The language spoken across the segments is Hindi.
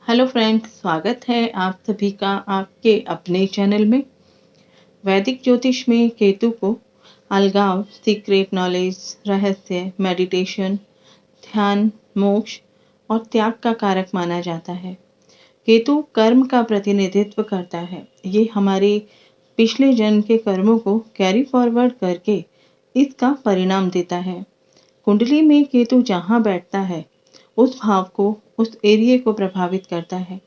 हेलो फ्रेंड्स, स्वागत है आप सभी का आपके अपने चैनल में। वैदिक ज्योतिष में केतु को अलगाव, सीक्रेट नॉलेज, रहस्य, मेडिटेशन, ध्यान, मोक्ष और त्याग का कारक माना जाता है। केतु कर्म का प्रतिनिधित्व करता है। ये हमारे पिछले जन्म के कर्मों को कैरी फॉरवर्ड करके इसका परिणाम देता है। कुंडली में केतु जहाँ बैठता है उस भाव को, उस एरिया को प्रभावित करता है।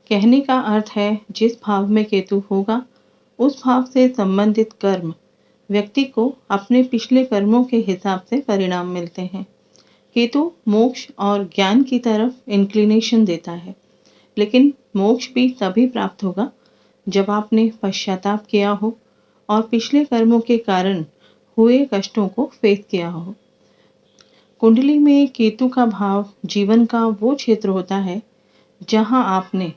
कहने का अर्थ है जिस भाव में केतु होगा उस भाव से संबंधित कर्म व्यक्ति को अपने पिछले कर्मों के हिसाब से परिणाम मिलते हैं। केतु मोक्ष और ज्ञान की तरफ इंक्लिनेशन देता है, लेकिन मोक्ष भी तभी प्राप्त होगा जब आपने पश्चाताप किया हो और पिछले कर्मों के कारण हुए कष्टों को फेस किया हो। कुंडली में केतु का भाव जीवन का वो क्षेत्र होता है जहां आपने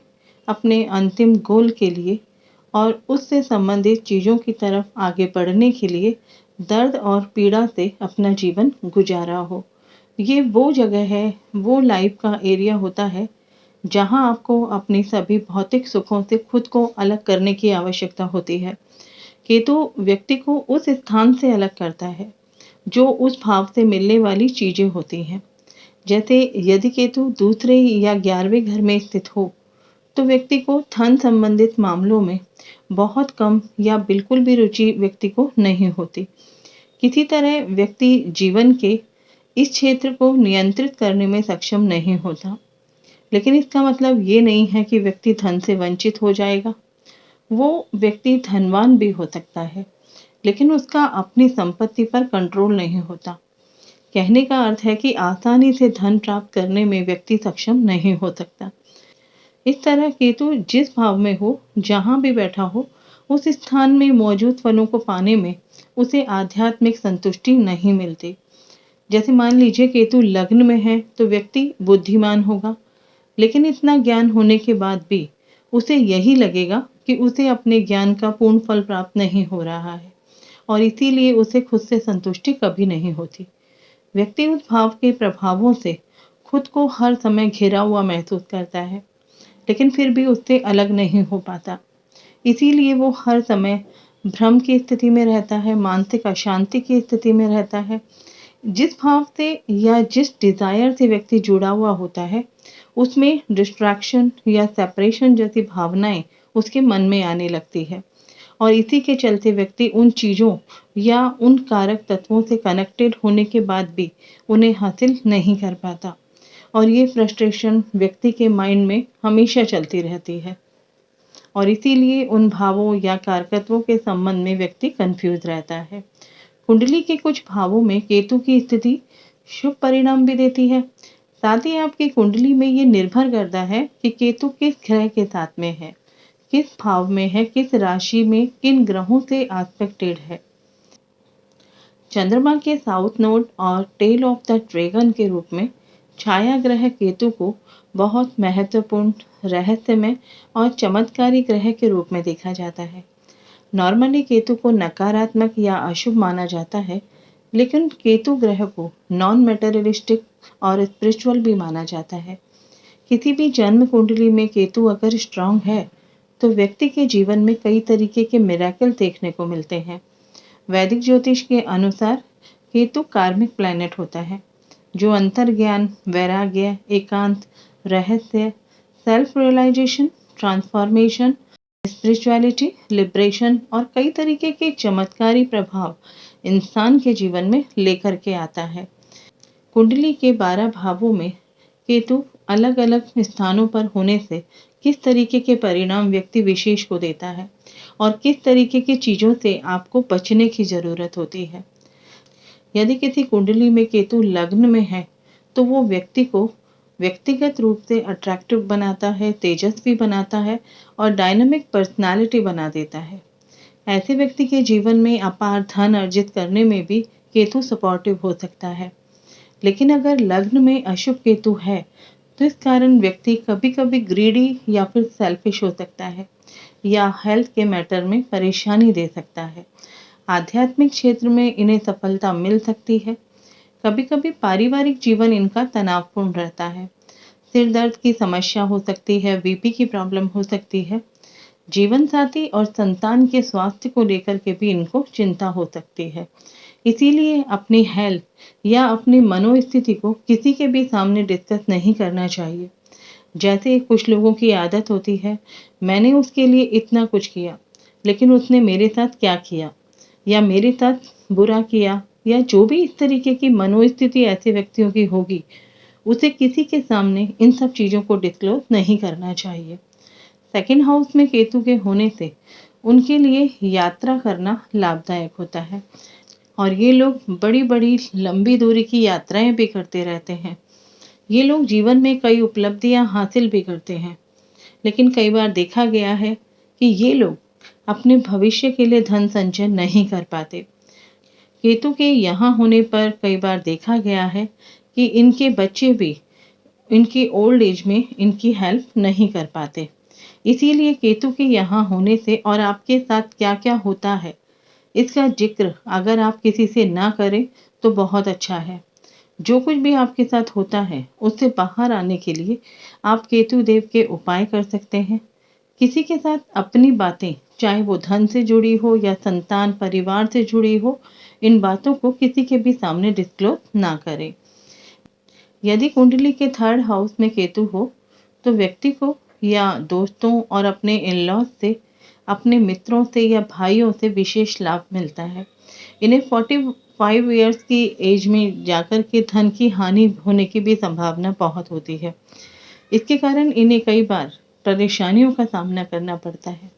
अपने अंतिम गोल के लिए और उससे संबंधित चीजों की तरफ आगे बढ़ने के लिए दर्द और पीड़ा से अपना जीवन गुजारा हो। ये वो जगह है, वो लाइफ का एरिया होता है जहां आपको अपनी सभी भौतिक सुखों से खुद को अलग करने की आवश्यकता होती है। केतु व्यक्ति को उस स्थान से अलग करता है जो उस भाव से मिलने वाली चीजें होती हैं। जैसे यदि केतु दूसरे या 11वें घर में स्थित हो तो व्यक्ति को धन संबंधित मामलों में बहुत कम या बिल्कुल भी रुचि व्यक्ति को नहीं होती। किसी तरह व्यक्ति जीवन के इस क्षेत्र को नियंत्रित करने में सक्षम नहीं होता। लेकिन इसका मतलब ये नहीं है कि व्यक्ति धन से वंचित हो जाएगा। वो व्यक्ति धनवान भी हो सकता है, लेकिन उसका अपनी संपत्ति पर कंट्रोल नहीं होता। कहने का अर्थ है कि आसानी से धन प्राप्त करने में व्यक्ति सक्षम नहीं हो सकता। इस तरह केतु जिस भाव में हो, जहां भी बैठा हो, उस स्थान में मौजूद फलों को पाने में उसे आध्यात्मिक संतुष्टि नहीं मिलती। जैसे मान लीजिए केतु लग्न में है तो व्यक्ति बुद्धिमान होगा, लेकिन इतना ज्ञान होने के बाद भी उसे यही लगेगा कि उसे अपने ज्ञान का पूर्ण फल प्राप्त नहीं हो रहा है और इसीलिए उसे खुद से संतुष्टि कभी नहीं होती। व्यक्ति उस भाव के प्रभावों से खुद को हर समय घिरा हुआ महसूस करता है, लेकिन फिर भी उससे अलग नहीं हो पाता। इसीलिए वो हर समय भ्रम की स्थिति में रहता है, मानसिक अशांति की स्थिति में रहता है। जिस भाव से या जिस डिजायर से व्यक्ति जुड़ा हुआ होता है उसमें डिस्ट्रैक्शन या सेपरेशन जैसी भावनाएं उसके मन में आने लगती है और इसी के चलते व्यक्ति उन चीजों या उन कारक तत्वों से कनेक्टेड होने के बाद भी उन्हें हासिल नहीं कर पाता और ये फ्रस्ट्रेशन व्यक्ति के माइंड में हमेशा चलती रहती है और इसीलिए उन भावों या कारकत्वों के संबंध में व्यक्ति कंफ्यूज रहता है। कुंडली के कुछ भावों में केतु की स्थिति शुभ परिणाम भी देती है। साथ ही आपकी कुंडली में ये निर्भर करता है कि केतु किस ग्रह के साथ में है, किस भाव में है, किस राशि में किन ग्रहों से एस्पेक्टेड है। चंद्रमा के साउथ नोड और टेल ऑफ द ड्रैगन के रूप में छाया ग्रह केतु को बहुत महत्वपूर्ण, रहस्यमय और चमत्कारी ग्रह के रूप में देखा जाता है। नॉर्मली केतु को नकारात्मक या अशुभ माना जाता है, लेकिन केतु ग्रह को नॉन मेटेरियलिस्टिक और स्पिरिचुअल भी माना जाता है। किसी भी जन्म कुंडली में केतु अगर स्ट्रांग है तो व्यक्ति के जीवन में कई तरीके के मिरेकल देखने को मिलते हैं। वैदिक ज्योतिष के अनुसार केतु कार्मिक प्लैनेट होता है जो अंतर्ज्ञान, वैराग्य, एकांत, रहस्य, self realisation, transformation, spirituality, liberation और कई तरीके के चमत्कारी प्रभाव इंसान के जीवन में लेकर के आता है। कुंडली के 12 भावों में केतु अलग अलग स्थानों पर होने से किस तरीके के परिणाम व्यक्ति विशेष को देता है और किस तरीके की चीजों से आपको बचने की जरूरत होती है। यदि किसी कुंडली में केतु लग्न में है तो वो व्यक्ति को व्यक्तिगत रूप से अट्रैक्टिव बनाता है, तेजस्वी बनाता है और डायनामिक पर्सनालिटी बना देता है। ऐसे व्यक्ति के जीवन में अपार धन अर्जित करने में भी केतु सपोर्टिव हो सकता है। लेकिन अगर लग्न में अशुभ केतु है तो इस कारण व्यक्ति कभी कभी ग्रीडी या फिर सेल्फिश हो सकता है या हेल्थ के मैटर में परेशानी दे सकता है। आध्यात्मिक क्षेत्र में इन्हें सफलता मिल सकती है। कभी कभी पारिवारिक जीवन इनका तनावपूर्ण रहता है। सिर दर्द की समस्या हो सकती है, बीपी की प्रॉब्लम हो सकती है। जीवन साथी और संतान के स्वास्थ्य को लेकर के भी इनको चिंता हो सकती है। इसीलिए अपनी हेल्थ या अपनी मनोस्थिति को किसी के भी सामने डिस्कस नहीं करना चाहिए। जैसे कुछ लोगों की आदत होती है, मैंने उसके लिए इतना कुछ किया, लेकिन उसने मेरे साथ क्या किया या मेरे साथ बुरा किया, या जो भी इस तरीके की मनोस्थिति ऐसे व्यक्तियों की होगी, उसे किसी के सामने इन सब चीज़ों को डिस्क्लोज नहीं करना चाहिए। सेकंड हाउस में केतु के होने से उनके लिए यात्रा करना लाभदायक होता है, और ये लोग बड़ी-बड़ी लंबी दूरी की यात्राएं भी करते रहते हैं। ये लोग जीवन में कई उपलब्धियां हासिल भी करते हैं, लेकिन कई बार देखा गया है कि ये लोग अपने भविष्य के लिए धन संचय नहीं कर पाते। केतु के यहाँ होने पर कई बार देखा गया है कि इनके बच्चे भी इनकी ओल्ड एज में इनकी हेल्प नहीं कर पाते। इसीलिए केतु के यहाँ होने से और आपके साथ क्या-क्या होता है, इसका जिक्र अगर आप किसी से ना करें तो बहुत अच्छा है। जो कुछ भी आपके साथ होता है, उससे बाहर आने के लिए आप केतु देव के उपाय कर सकते हैं। किसी के साथ अपनी बातें, चाहे वो धन से जुड़ी हो या संतान, परिवार से जुड़ी हो, इन बातों को किसी के भी सामने डिस्क्लोज ना करें। यदि कुंडली के थर्ड हाउस में केतु हो, तो व्यक्ति को या दोस्तों और अपने इन-लॉज से, अपने मित्रों से या भाइयों से विशेष लाभ मिलता है। इन्हें 45 इयर्स की एज में जाकर के धन की हानि होने की भी संभावना बहुत होती है। इसके कारण इन्हें कई बार परेशानियों का सामना करना पड़ता है।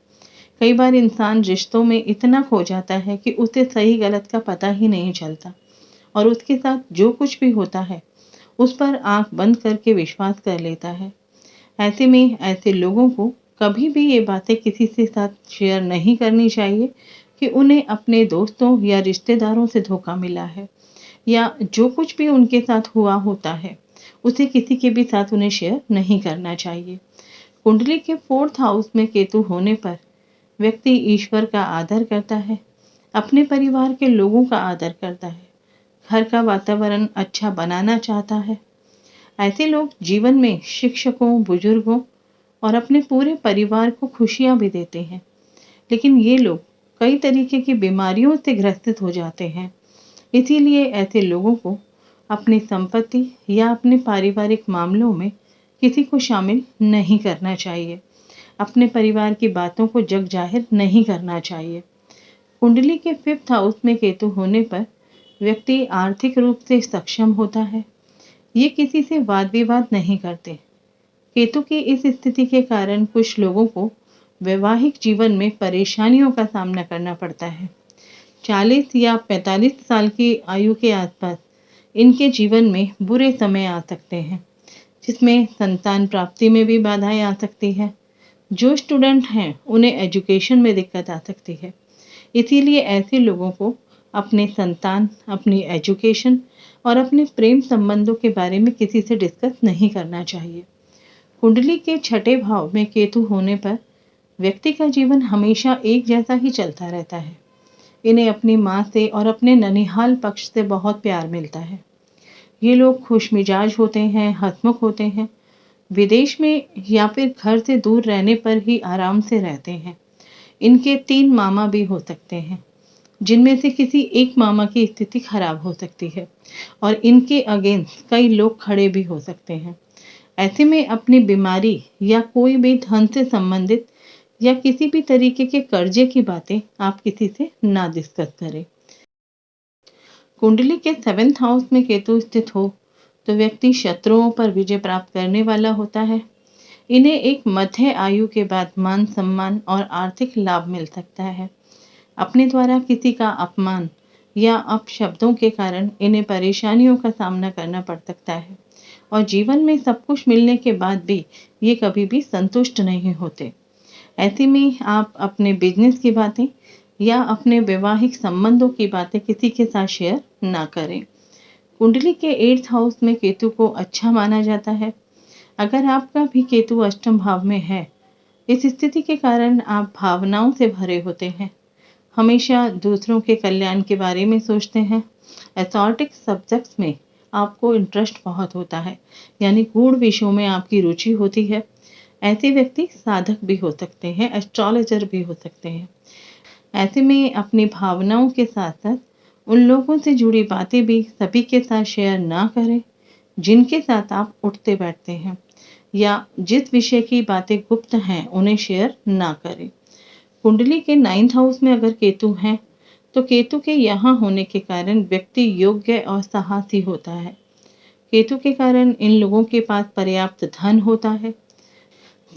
कई बार इंसान रिश्तों में इतना खो जाता है कि उसे सही गलत का पता ही नहीं चलता, और उसके साथ जो कुछ भी होता है उस पर आंख बंद करके विश्वास कर लेता है। ऐसे में ऐसे लोगों को कभी भी ये बातें किसी से साथ शेयर नहीं करनी चाहिए कि उन्हें अपने दोस्तों या रिश्तेदारों से धोखा मिला है, या जो कुछ भी उनके साथ हुआ होता है उसे किसी के भी साथ उन्हें शेयर नहीं करना चाहिए। कुंडली के फोर्थ हाउस में केतु होने पर व्यक्ति ईश्वर का आदर करता है, अपने परिवार के लोगों का आदर करता है, घर का वातावरण अच्छा बनाना चाहता है। ऐसे लोग जीवन में शिक्षकों, बुजुर्गों और अपने पूरे परिवार को खुशियां भी देते हैं। लेकिन ये लोग कई तरीके की बीमारियों से ग्रसित हो जाते हैं। इसीलिए ऐसे लोगों को अपनी संपत्ति या अपने पारिवारिक मामलों में किसी को शामिल नहीं करना चाहिए। अपने परिवार की बातों को जग जाहिर नहीं करना चाहिए। कुंडली के फिफ्थ हाउस में केतु होने पर व्यक्ति आर्थिक रूप से सक्षम होता है। ये किसी से वाद विवाद नहीं करते। केतु की इस स्थिति के कारण कुछ लोगों को वैवाहिक जीवन में परेशानियों का सामना करना पड़ता है। 40 या 45 साल की आयु के आसपास इनके जीवन में बुरे समय आ सकते हैं, जिसमें संतान प्राप्ति में भी बाधाएं आ सकती है। जो स्टूडेंट हैं उन्हें एजुकेशन में दिक्कत आ सकती है। इसीलिए ऐसे लोगों को अपने संतान, अपनी एजुकेशन और अपने प्रेम संबंधों के बारे में किसी से डिस्कस नहीं करना चाहिए। कुंडली के छठे भाव में केतु होने पर व्यक्ति का जीवन हमेशा एक जैसा ही चलता रहता है। इन्हें अपनी माँ से और अपने ननिहाल पक्ष से बहुत प्यार मिलता है। ये लोग खुशमिजाज होते हैं, हंसमुख होते हैं। विदेश में या फिर घर से दूर रहने पर ही आराम से रहते हैं। इनके 3 मामा भी हो सकते हैं, जिनमें से किसी एक मामा की स्थिति खराब हो सकती है और इनके अगेंस्ट कई लोग खड़े भी हो सकते हैं। ऐसे में अपनी बीमारी या कोई भी धन से संबंधित या किसी भी तरीके के कर्जे की बातें आप किसी से ना डिस्कस करें। कुंडली के 7th हाउस में केतु स्थित हो तो व्यक्ति शत्रुओं पर विजय प्राप्त करने वाला होता है। इन्हें एक मध्य आयु के बाद मान सम्मान और आर्थिक लाभ मिल सकता है। अपने द्वारा किसी का अपमान या अपशब्दों के कारण इन्हें परेशानियों का सामना करना पड़ सकता है, और जीवन में सब कुछ मिलने के बाद भी ये कभी भी संतुष्ट नहीं होते। ऐसे में आप अपने बिजनेस की बातें या अपने वैवाहिक संबंधों की बातें किसी के साथ शेयर ना करें। कुंडली के 8th हाउस में केतु को अच्छा माना जाता है। अगर आपका भी केतु अष्टम भाव में है, इस स्थिति के कारण आप भावनाओं से भरे होते हैं, हमेशा दूसरों के कल्याण के बारे में सोचते हैं। एथॉटिक सब्जेक्ट्स में आपको इंटरेस्ट बहुत होता है, यानी गूढ़ विषयों में आपकी रुचि होती है। ऐसे व्यक्ति साधक भी हो सकते हैं, एस्ट्रोलॉजर भी हो सकते हैं। ऐसे में अपनी भावनाओं के साथ-साथ उन लोगों से जुड़ी बातें भी सभी के साथ शेयर ना करें, जिनके साथ आप उठते बैठते हैं, या जिस विषय की बातें गुप्त हैं, उन्हें शेयर ना करें। कुंडली के 9th हाउस में अगर केतु हैं, तो केतु के यहाँ होने के कारण व्यक्ति योग्य और साहसी होता है। केतु के कारण इन लोगों के पास पर्याप्त धन होता है।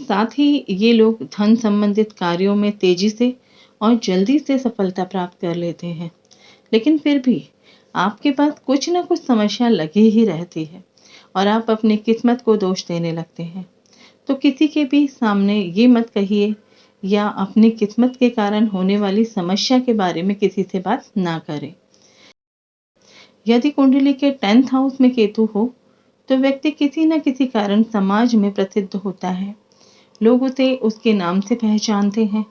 साथ ही ये लोग धन संबंधित कार्यों में तेजी से और जल्दी से सफलता प्राप्त कर लेते हैं। लेकिन फिर भी आपके पास कुछ ना कुछ समस्या लगी ही रहती है और आप अपनी किस्मत को दोष देने लगते हैं। तो किसी के भी सामने ये मत कहिए या अपनी किस्मत के कारण होने वाली समस्या के बारे में किसी से बात ना करें। यदि कुंडली के 10th हाउस में केतु हो, तो व्यक्ति किसी न किसी कारण समाज में प्रसिद्ध होता है। लोग उसे उसके नाम से पहचानते हैं।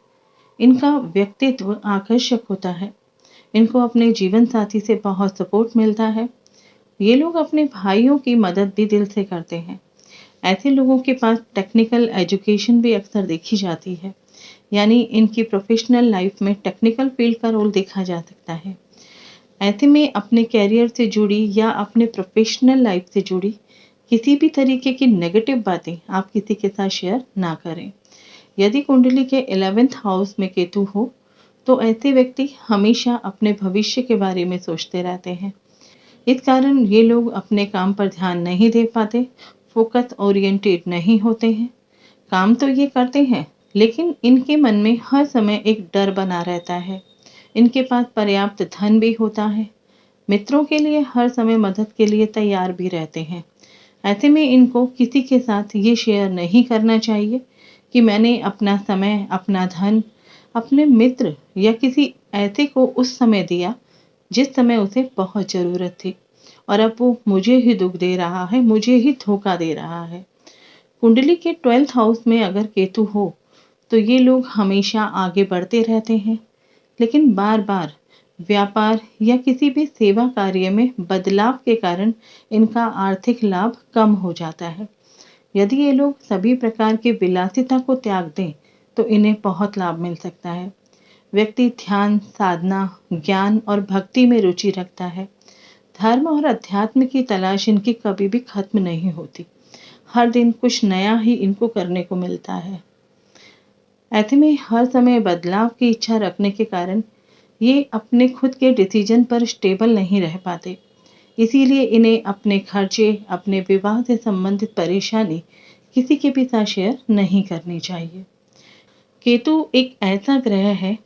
इनका व्यक्तित्व आकर्षक होता है। इनको अपने जीवन साथी से बहुत सपोर्ट मिलता है। ये लोग अपने भाइयों की मदद भी दिल से करते हैं। ऐसे लोगों के पास टेक्निकल एजुकेशन भी अक्सर देखी जाती है, यानी इनकी प्रोफेशनल लाइफ में टेक्निकल फील्ड का रोल देखा जा सकता है। ऐसे में अपने कैरियर से जुड़ी या अपने प्रोफेशनल लाइफ से जुड़ी किसी भी तरीके की नेगेटिव बातें आप किसी के साथ शेयर ना करें। यदि कुंडली के 11th हाउस में केतु हो, तो ऐसे व्यक्ति हमेशा अपने भविष्य के बारे में सोचते रहते हैं। इस कारण ये लोग अपने काम पर ध्यान नहीं दे पाते, फोकस ओरिएंटेड नहीं होते हैं। काम तो ये करते हैं, लेकिन इनके मन में हर समय एक डर बना रहता है। इनके पास पर्याप्त धन भी होता है। मित्रों के लिए हर समय मदद के लिए तैयार भी रहते हैं। ऐसे में इनको किसी के साथ ये शेयर नहीं करना चाहिए कि मैंने अपना समय, अपना धन अपने मित्र या किसी ऐसे को उस समय दिया जिस समय उसे बहुत ज़रूरत थी, और अब वो मुझे ही दुख दे रहा है, मुझे ही धोखा दे रहा है। कुंडली के 12th हाउस में अगर केतु हो, तो ये लोग हमेशा आगे बढ़ते रहते हैं, लेकिन बार-बार व्यापार या किसी भी सेवा कार्य में बदलाव के कारण इनका आर्थिक लाभ कम हो जाता है। यदि ये लोग सभी प्रकार की विलासिता को त्याग दें, तो इन्हें बहुत लाभ मिल सकता है। व्यक्ति ध्यान, साधना, ज्ञान और भक्ति में रुचि रखता है। धर्म और अध्यात्म की तलाश इनकी कभी भी खत्म नहीं होती। हर दिन कुछ नया ही इनको करने को मिलता है। ऐसे में हर समय बदलाव की इच्छा रखने के कारण ये अपने खुद के डिसीजन पर स्टेबल नहीं रह पाते। इसीलिए इन्हें अपने खर्चे, अपने विवाह से संबंधित परेशानी किसी के भी साथ शेयर नहीं करनी चाहिए। केतु एक ऐसा ग्रह है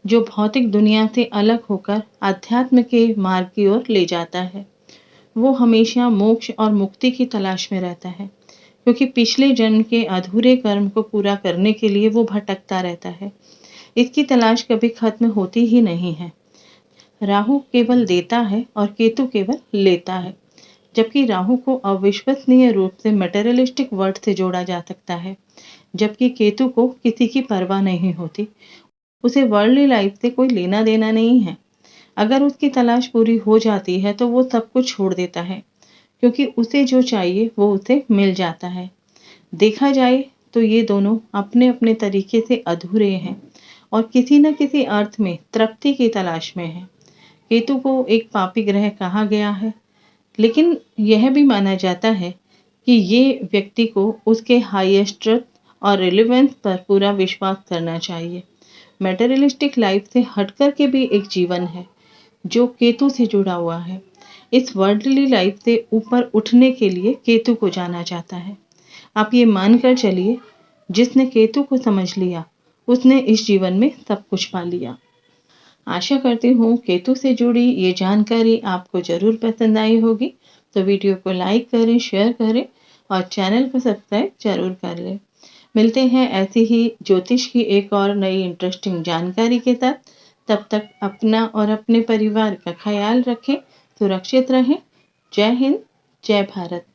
जो भौतिक दुनिया से अलग होकर अध्यात्म के मार्ग की ओर ले जाता है। वो हमेशा मोक्ष और मुक्ति की तलाश में रहता है, क्योंकि पिछले जन्म के अधूरे कर्म को पूरा करने के लिए वो भटकता रहता है। इसकी तलाश कभी खत्म होती ही नहीं है। राहु केवल देता है और केतु केवल लेता है, जबकि राहु को अविश्वसनीय रूप से मटेरियलिस्टिक वर्ड से जोड़ा जा सकता है, जबकि केतु को किसी की परवाह नहीं होती। उसे वर्ल्डली लाइफ से कोई लेना देना नहीं है। अगर उसकी तलाश पूरी हो जाती है तो वो सब कुछ छोड़ देता है, क्योंकि उसे जो चाहिए वो उसे मिल जाता है। देखा जाए तो ये दोनों अपने अपने तरीके से अधूरे हैं और किसी न किसी अर्थ में तृप्ति की तलाश में हैं। केतु को एक पापी ग्रह कहा गया है, लेकिन यह भी माना जाता है कि ये व्यक्ति को उसके हाईएस्ट ट्रुथ और रिलेवेंस पर पूरा विश्वास करना चाहिए। मटेरियलिस्टिक लाइफ से हटकर के भी एक जीवन है जो केतु से जुड़ा हुआ है। इस वर्ल्डली लाइफ से ऊपर उठने के लिए केतु को जाना जाता है। आप ये मानकर चलिए, जिसने केतु को समझ लिया उसने इस जीवन में सब कुछ पा लिया। आशा करती हूँ केतु से जुड़ी ये जानकारी आपको जरूर पसंद आई होगी। तो वीडियो को लाइक करें, शेयर करें और चैनल को सब्सक्राइब जरूर कर लें। मिलते हैं ऐसी ही ज्योतिष की एक और नई इंटरेस्टिंग जानकारी के साथ। तब तक अपना और अपने परिवार का ख्याल रखें, सुरक्षित रहें। जय हिंद, जय भारत।